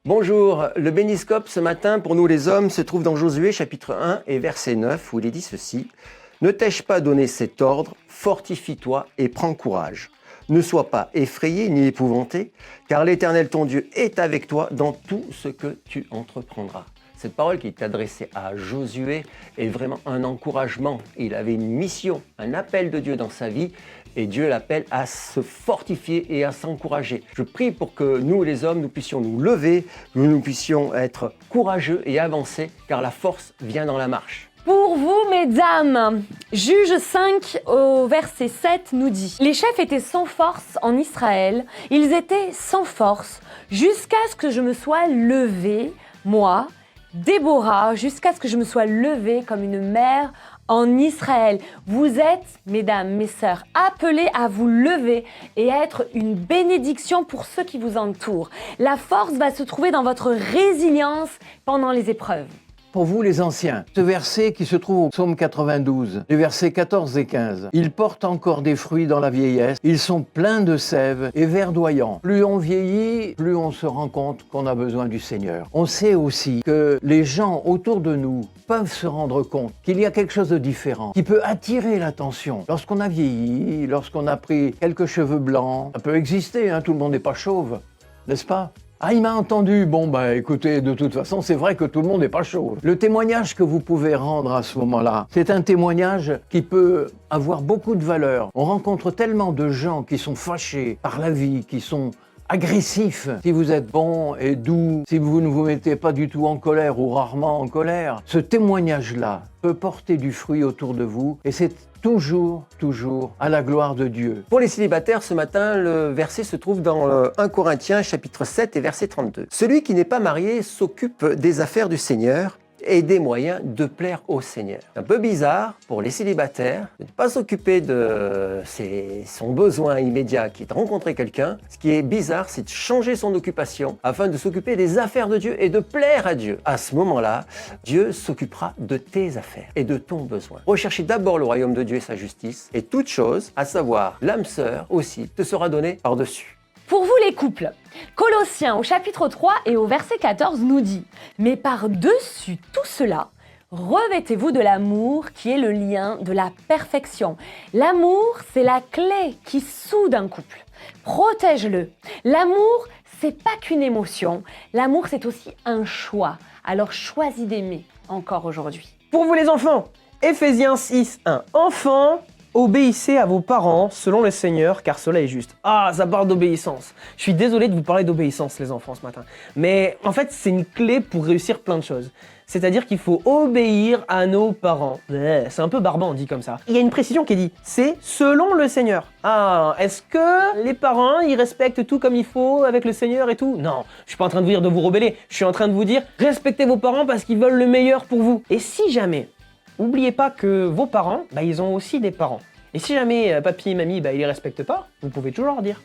Bonjour, le béniscope ce matin pour nous les hommes se trouve dans Josué chapitre 1 et verset 9 où il est dit ceci. Ne t'ai-je pas donné cet ordre, fortifie-toi et prends courage. Ne sois pas effrayé ni épouvanté, car l'Éternel ton Dieu est avec toi dans tout ce que tu entreprendras. Cette parole qui est adressée à Josué est vraiment un encouragement. Il avait une mission, un appel de Dieu dans sa vie et Dieu l'appelle à se fortifier et à s'encourager. Je prie pour que nous les hommes, nous puissions nous lever, que nous puissions être courageux et avancer car la force vient dans la marche. Pour vous, mesdames, Juge 5 au verset 7 nous dit « Les chefs étaient sans force en Israël, ils étaient sans force, jusqu'à ce que je me sois levée, moi, Déborah, jusqu'à ce que je me sois levée comme une mère en Israël. » Vous êtes, mesdames, mes sœurs, appelées à vous lever et à être une bénédiction pour ceux qui vous entourent. La force va se trouver dans votre résilience pendant les épreuves. Pour vous les anciens, ce verset qui se trouve au psaume 92, les versets 14 et 15. Ils portent encore des fruits dans la vieillesse, ils sont pleins de sève et verdoyants. Plus on vieillit, plus on se rend compte qu'on a besoin du Seigneur. On sait aussi que les gens autour de nous peuvent se rendre compte qu'il y a quelque chose de différent, qui peut attirer l'attention. Lorsqu'on a vieilli, lorsqu'on a pris quelques cheveux blancs, ça peut exister, tout le monde n'est pas chauve, n'est-ce pas ? Ah, il m'a entendu. Bon, écoutez, de toute façon, c'est vrai que tout le monde n'est pas chaud. Le témoignage que vous pouvez rendre à ce moment-là, c'est un témoignage qui peut avoir beaucoup de valeur. On rencontre tellement de gens qui sont fâchés par la vie, qui sont agressifs. Si vous êtes bon et doux, si vous ne vous mettez pas du tout en colère ou rarement en colère, ce témoignage-là peut porter du fruit autour de vous et c'est toujours à la gloire de Dieu. Pour les célibataires, ce matin, le verset se trouve dans 1 Corinthiens chapitre 7 et verset 32. Celui qui n'est pas marié s'occupe des affaires du Seigneur et des moyens de plaire au Seigneur. C'est un peu bizarre pour les célibataires de ne pas s'occuper de son besoin immédiat qui est de rencontrer quelqu'un. Ce qui est bizarre, c'est de changer son occupation afin de s'occuper des affaires de Dieu et de plaire à Dieu. À ce moment-là, Dieu s'occupera de tes affaires et de ton besoin. Recherchez d'abord le royaume de Dieu et sa justice et toute chose, à savoir l'âme sœur aussi, te sera donnée par-dessus. Pour vous les couples, Colossiens au chapitre 3 et au verset 14 nous dit « Mais par-dessus tout cela, revêtez-vous de l'amour qui est le lien de la perfection. » L'amour, c'est la clé qui soude un couple. Protège-le. L'amour, c'est pas qu'une émotion. L'amour, c'est aussi un choix. Alors choisis d'aimer encore aujourd'hui. Pour vous les enfants, Éphésiens 6, 1. Enfants, obéissez à vos parents selon le Seigneur, car cela est juste. Ah, ça parle d'obéissance. Je suis désolé de vous parler d'obéissance, les enfants, ce matin. Mais en fait, c'est une clé pour réussir plein de choses. C'est-à-dire qu'il faut obéir à nos parents. C'est un peu barbant, dit comme ça. Il y a une précision qui est dit, c'est selon le Seigneur. Ah, est-ce que les parents, ils respectent tout comme il faut avec le Seigneur et tout? Non, je suis pas en train de vous dire de vous rebeller. Je suis en train de vous dire, respectez vos parents parce qu'ils veulent le meilleur pour vous. Et si jamais, n'oubliez pas que vos parents, ils ont aussi des parents. Et si jamais papy et mamie, ils les respectent pas, vous pouvez toujours leur dire.